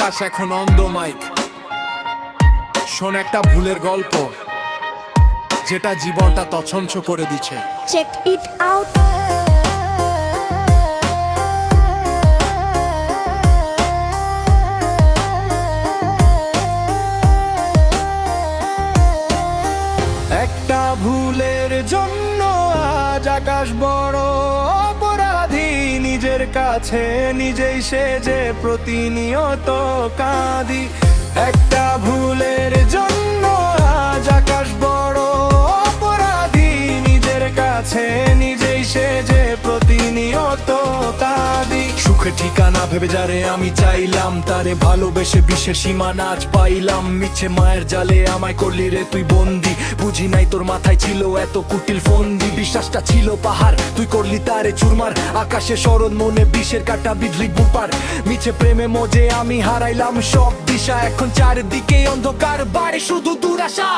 আকাশ এখন অন্ধ মাইক। শোন একটা ভুলের গল্প যেটা জীবনটা তছনছ করে দিচ্ছে। Check it out. একটা ভুলের জন্য আজ আকাশ বড় অপরাধী, নিজের কাছে নিজেই সেজে প্রতিনিয়ত কাঁদি। একটা ভুলের জন্য আজ আকাশ বড় অপরাধী, নিজের কাছে নিজেই সেজে প্রতিনিয়ত কাঁদি। সুখে ঠিকানা ভেবে যারে আমি চাইলাম, তারে ভালোবেসে বিশ্বের সীমানা আজ পাইলাম। মিছে মায়ের জালে আমায় করলি রে তুই বন্দি, বুঝি নাই তোর মাথায় ছিল এত কুটিল ফন্দি। বিশ্বাসটা ছিল পাহাড়, তুই করলি তারে চুরমার। আকাশে শরৎ মনে বিষের কাটা বিধলি বুপার। মিছে প্রেমে মজে আমি হারাইলাম সব দিশা, এখন চারিদিকে অন্ধকার বাড়ে শুধু দুরাশা।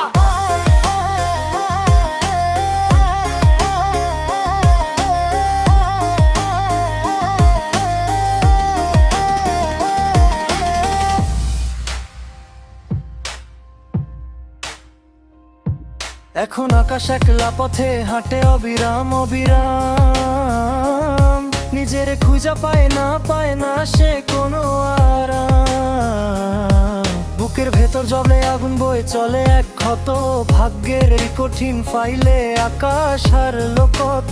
এখন আকাশ একলা পথে হাঁটে অবিরাম অবিরাম, নিজের খুঁজা পায় না সে কোনো আরাম। বুকের ভেতর জলে আগুন বয়ে চলে এক ক্ষত, ভাগ্যের এই কঠিন ফাইলে আকাশ হারলো কত।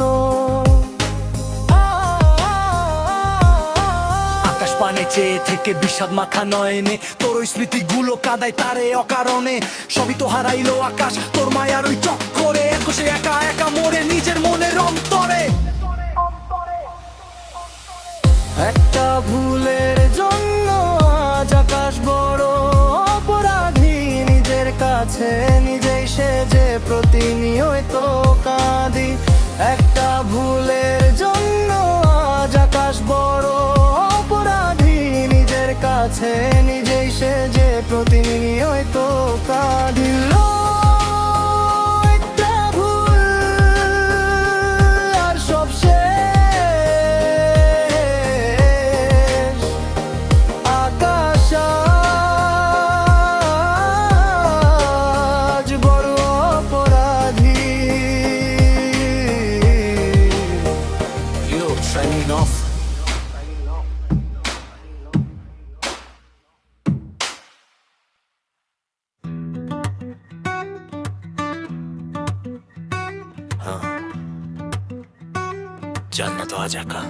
আকাশ পানে চেয়ে থেকে বিষাদ মাখা নয়নে, তোর ওই স্মৃতিগুলো কাদায় তারে অকারণে। সবই তো হারাইলো আকাশ তোর মায়ার ওই চক্করে, একুশে একা একা মরে নিজের মনের অন্তরে। একটা ভুলের জন্য আজ আকাশ বড় অপরাধী, নিজের কাছে নিজেই সেজে প্রতিনিয়ত কাঁদি। একটা ভুলের জন্য আজ আকাশ বড় অপরাধী, নিজের কাছে নিজেই সেজে প্রতিনিয়ত কাঁদি। একটা ভুল আর সব শেষ। আকাশ আজ বড় অপরাধী। Yo, signing off. জান্নাত আজ একা।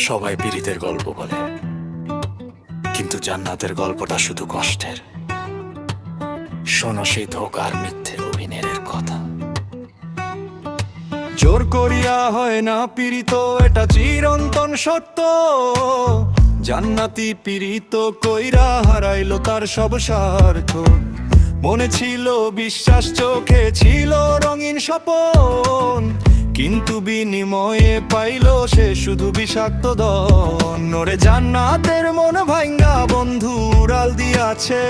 সবাই পীড়িতের গল্প বলে, কিন্তু জান্নাতের গল্পটা শুধু কষ্টের। শোনো সেই ধোকার মিথ্যের অভিনয়ের কথা। জোর করিয়া হয় না পীড়িত, এটা চিরন্তন সত্য। জান্নাতি পীড়িত কইরা হারাইলো তার সব স্বার্থ। মনে ছিল বিশ্বাস, চোখে ছিল রঙিন স্বপন, কিন্তু বিনিময়ে পাইলো সে শুধু বিষাক্ত দন। ওরে জান্নাতের মন ভাঙ্গা বন্ধু উড়াল দিয়াছে,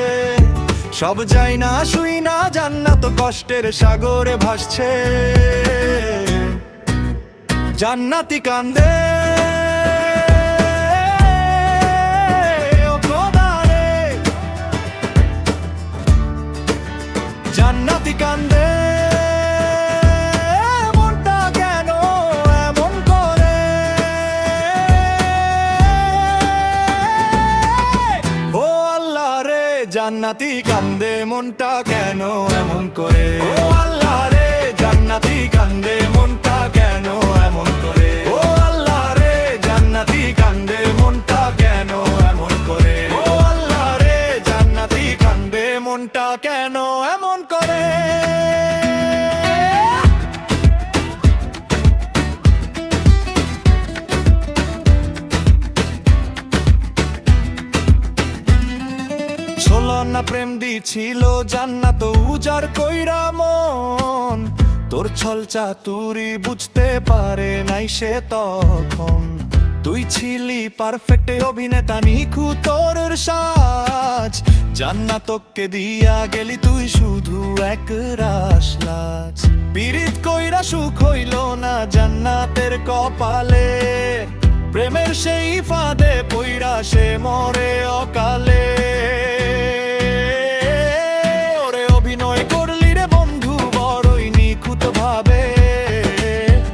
সব যাই না শুই না জান্নাত কষ্টের সাগরে ভাসছে। জান্নাতি কান্দে ও খোদা রে, জান্নাতি কান্দে মনটা কেন এমন করে। ও আল্লাহ রে, জান্নাতি কান্দে মনটা কেন এমন করে। ও আল্লাহ রে, জান্নাতি কান্দে মনটা কেন এমন করে। ও আল্লাহ রে, জান্নাতি কান্দে মনটা কেন এমন করে। ও আল্লাহ রে, জান্নাতি কান্দে মনটা কেন এমন করে। ছলনা প্রেম দিছিল জান্নাত উজাড় কইরা মন, তোর ছল চাতুরি বুঝতে পারে নাই সে তখন। তুই ছিলি পারফেক্ট অভিনেতা, নিখুঁত তোর সাজ। জান্নাতকে দিয়া গেলি তুই শুধু এক রাসলাজ। পীড়িত কইরা সুখ হইল না জান্নাতের কপালে, প্রেমের সেই ফাঁদে পইড়া সে মরে অকালে। ওরে অভিনয় করলি রে বন্ধু বড়ই নিখুঁত ভাবে,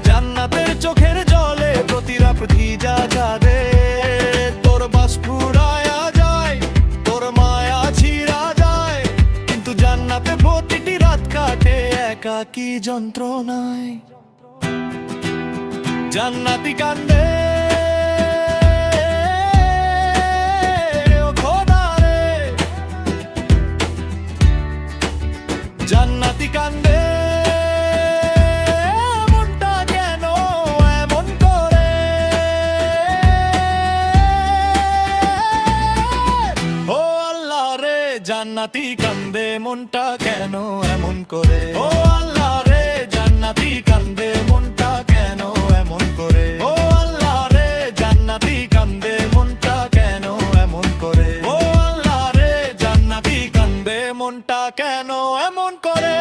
জান্নাতের চোখের জলে প্রতিরা ভিজা যাবে। তোর বাস ফুরায়া যায়, তোর মায়া ছিড়া যায়, কিন্তু জান্নাতে প্রতিটি রাত কাটে একাকী যন্ত্রণায়। জান্নাতি কান্দে ও খোদা রে, জান্নাতি কান্দে মনটা কেন এমন করে। ও আল্লাহ রে, জান্নাতি কান্দে মনটা কেন এমন করে। ও আল্লাহ রে, জান্নাতি কান্দে মনটা কেন এমন করে। ও আল্লাহ রে, জান্নাতি কান্দে মনটা কেন এমন করে। ও আল্লাহ রে, জান্নাতি কান্দে মনটা কেন এমন করে।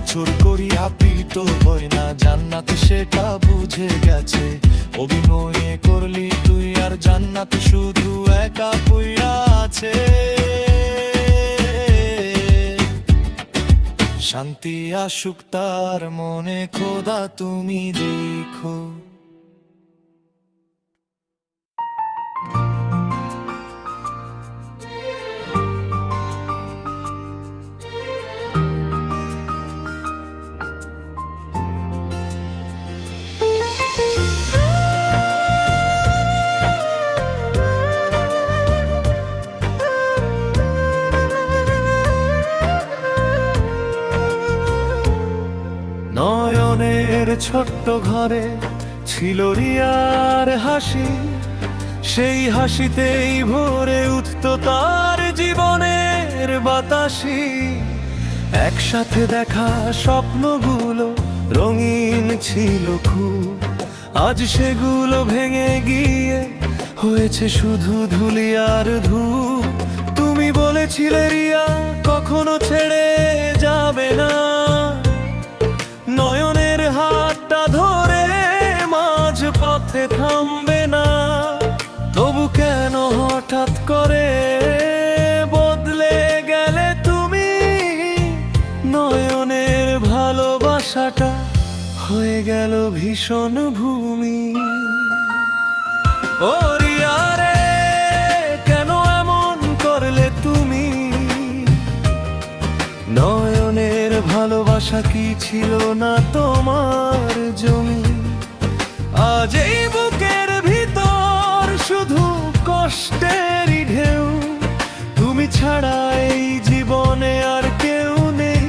জোর করিয়া প্রীত হয় না জান্নাত, সেটা বুঝে গেছে। অভিনয় করলি তুই আর জান্নাত শুধু একা পুইরা আছে। শান্তি আসুক তার মনে, খোদা তুমি দেখো। নয়নের ছোট্ট ঘরে ছিল রিয়ার হাসি, সেই হাসিতেই ভরে উঠত তার জীবনের বাতাসি। একসাথে দেখা স্বপ্নগুলো রঙিন ছিল খুব, আজ সেগুলো ভেঙে গিয়ে হয়েছে শুধু ধুলি আর ধূপ। তুমি বলেছিলে রিয়া কখনো ছেড়ে যাবে না, নয়নের হাতটা ধরে মাঝ পথে থামবে না। তবু কেন হঠাৎ করে বদলে গেলে তুমি, নয়নের ভালোবাসাটা হয়ে গেল ভীষণ ভূমি। ও রিয়া রে, কেন এমন করলে তুমি, নয়নের ভালোবাসা কি ছিল না তোমার জমি। আজ এই বুকের ভিতর শুধু কষ্টেরই ঢেউ, তুমি ছাড়া এই জীবনে আর কেউ নেই,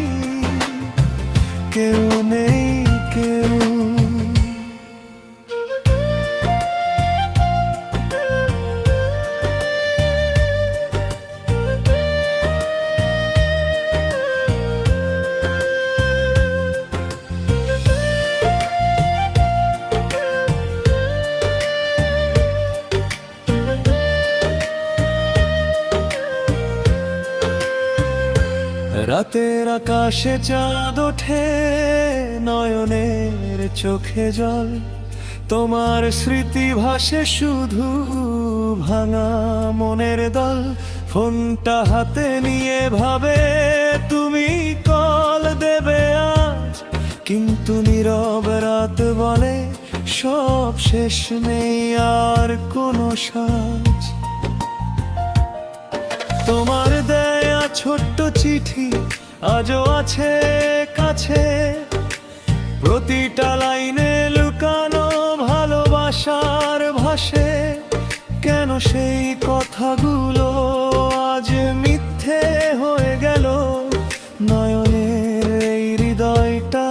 কেউ নেই, কেউ। রাতের আকাশে চাঁদ ওঠে, নয়নের চোখে জল, তোমার স্মৃতি ভাসে শুধু ভাঙা মনের দল। ফোনটা হাতে নিয়ে ভাবে তুমি কল দেবে আজ, কিন্তু নীরব রাত বলে সব শেষ, নেই আর কোনো সাজ। তোমার দেয়া ছোট্ট চিঠি আজও আছে কাছে, প্রতিটা লাইনে লুকানো ভালোবাসার ভাষে। কেন সেই কথাগুলো আজ মিথ্যে হয়ে গেল, নয়নের এই হৃদয়টা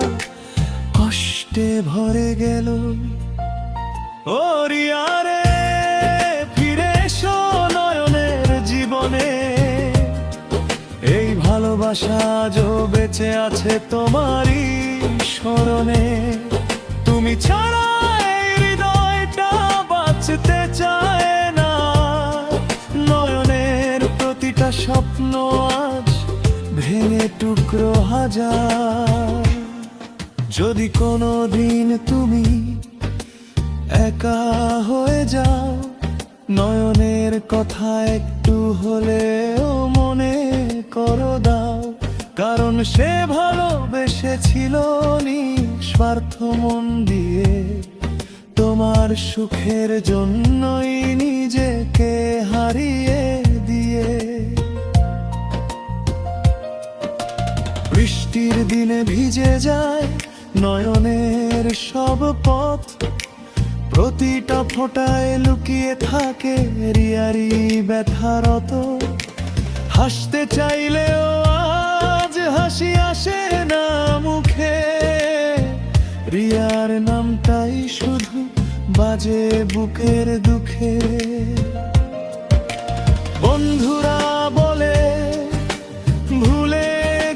কষ্টে ভরে গেল। ও রিয়া রে, ফিরে এসো নয়নের জীবনে, এই ভালোবাসা আজও বেঁচে আছে তোমারই স্মরণে। তুমি ছাড়া এই হৃদয়টা বাঁচতে চায় না, নয়নের প্রতিটা স্বপ্ন আজ ভেঙে টুকরো হাজার। যদি কোনো দিন তুমি একা হয়ে যাও, নয়নের কথা একটু হলেও মনে করো দাও, কারণ সে ভালোবেসেছিল নিঃস্বার্থ মন দিয়ে, তোমার সুখের জন্যই নিজেকে হারিয়ে দিয়ে। বৃষ্টির দিনে ভিজে যায় নয়নের সব পথ, প্রতিটা ফোঁটায় লুকিয়ে থাকে রিয়ারি ব্যথারত। হাসতে চাইলেও আজ হাসি আসে না মুখে, রিয়ার নামটাই শুধু বাজে বুকের দুঃখে। বন্ধুরা বলে ভুলে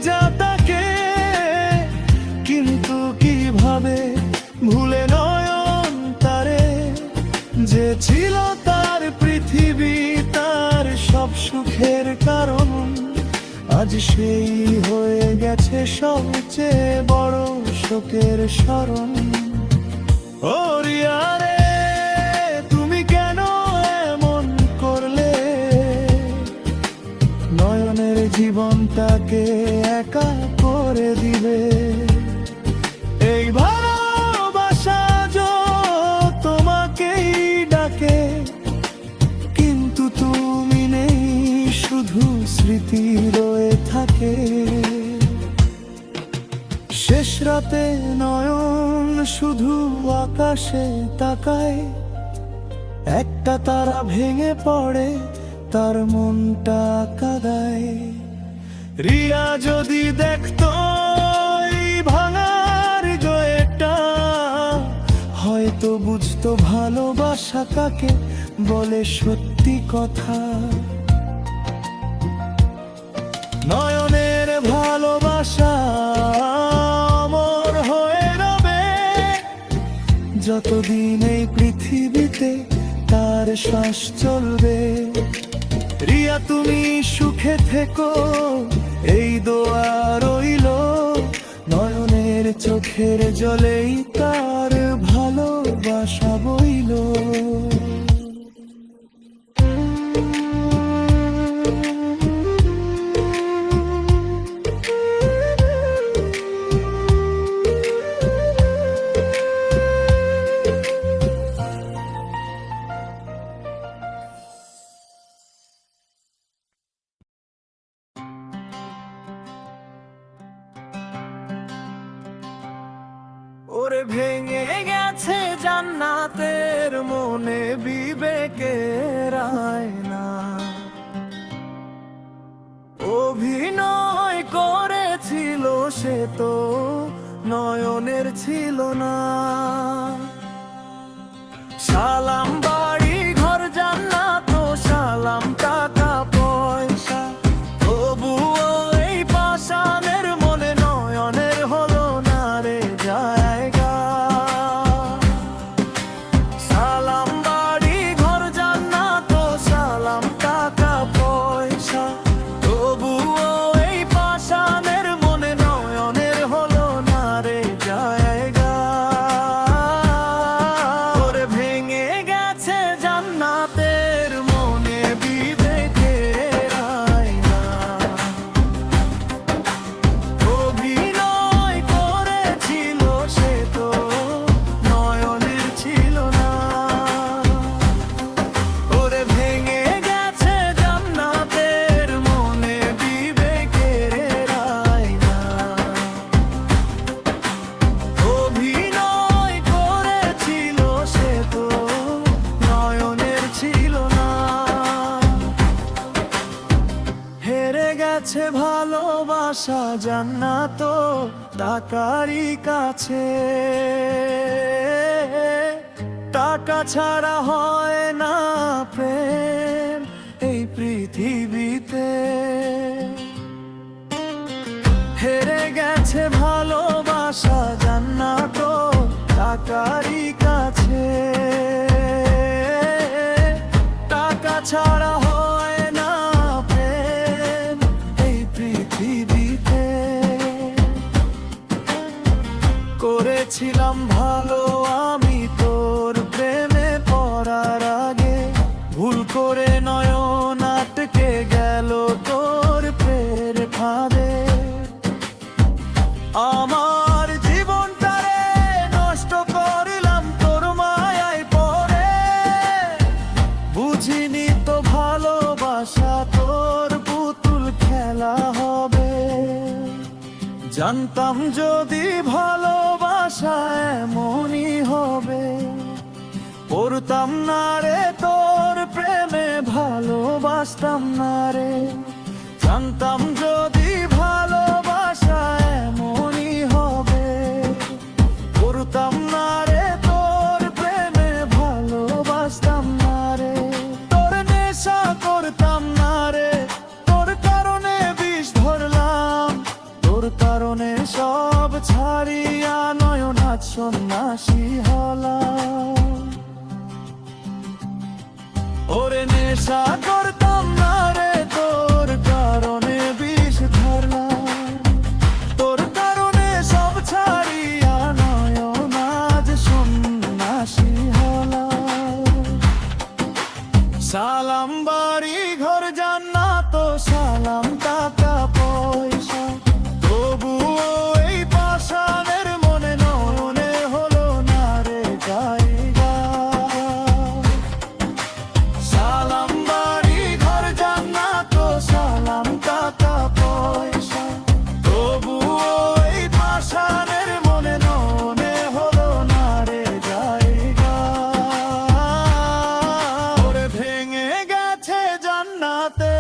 যা তাকে, কিন্তু কিভাবে ভুলে নয়ন তারে, যে ছিল তার পৃথিবী, তার সব সুখের কারণ, আজ সেই হয়ে গেছে সবচেয়ে বড় শোকের স্মরণ। ও রিয়া রে, তুমি কেন এমন করলে, নয়নের জীবনটাকে একা করে দিবে। এই ভালোবাসা তোমাকেই ডাকে, কিন্তু তুমি নেই, শুধু স্মৃতি রয়ে থাকে। শেষ রাতে নয়ন শুধু আকাশে তাকায়, একটা তারা ভেঙে পড়ে, তার মনটা কাঁদায়। রিয়া যদি দেখতো এই ভাঙার জয়টা, হয়তো বুঝতো ভালোবাসা কাকে বলে সত্যি কথা। নয়নের ভালোবাসা অমর হয়ে রবে, যতদিন এই পৃথিবীতে তার শ্বাস চলবে। রিয়া তুমি সুখে থেকো, এই দোয়া রইল, নয়নের চোখের জলেই তার ভালোবাসা বইল। ওরে ভেঙে গেছে জান্নাতের মনে বিবেকের আয়না, অভিনয় করেছিল সে তো নয়নের ছিল না। সালাম বাড়ি ঘর জান্নাত, সালাম টাকা পয়সা, তবুও এই পাষাণের মনে নয়নের হলো না রে জায়গা। সালাম বাড়ি ঘর জান্নাত, সালাম টাকা পয়সা, তবুও এই পাষাণের মনে নয়নের হলো না রে জায়গা। ওরে ভেঙে গেছে জান্নাতের মনে বিবেকের আয়না, অভিনয় করেছিল সে তো নয়নের ছিল না। ওরে ভেঙে গেছে জান্নাতের মনে বিবেকের আয়না, অভিনয় করেছিল সে তো নয়নের ছিল না। হেরে গেছে ভালোবাসা জান্নাত টাকারই কাছে, টাকা ছাড়া হয় না প্রেম এই পৃথিবীতে। হেরে গেছে ভালোবাসা জান্নাত টাকারই কাছে, টাকা ছাড়া হয় না প্রেম এই পৃথিবীতে। করেছিলাম ভালো আমি তোর প্রেম নয়ন আটকে গেল তোর প্রের ফাঁদে। আমার জীবনটারে নষ্ট করলাম তোর মায়ায় পড়ে, বুঝিনি তো ভালোবাসা তোর পুতুল খেলা হবে। জানতাম যদি ভালোবাসা এমনই হবে, পড়তাম না রে তোর প্রেমে, ভালোবাসতাম না রে। জানতাম যদি ভালোবাসা এমনই হবে, পড়তাম না রে তোর প্রেমে, ভালোবাসতাম না রে। তোর নেশা করতাম না রে, তোর কারণে বিষ ধরলাম, তোর কারণে সব ছাড়িয়া নয়ন আজ সন্ন্যাসী হলাম। ওরে নেশা করতাম না রে, তোর কারণে বিষ ধরলাম, তোর কারণে সব ছাড়িয়া নয়ন আজ সন্ন্যাসী হলাম। সালাম বাড়ি ঘর জান্নাত, সালাম টাকা পয়সা, তবুও এই পাষাণের মনে নয়নে হলো না রে জায়গা। সালাম বাড়ি ঘর জান্নাত, সালাম টাকা পয়সা, তবুও এই পাষাণের মনে নয়নে হলো না রে জায়গা। ওরে ভেঙে গেছে জান্নাতে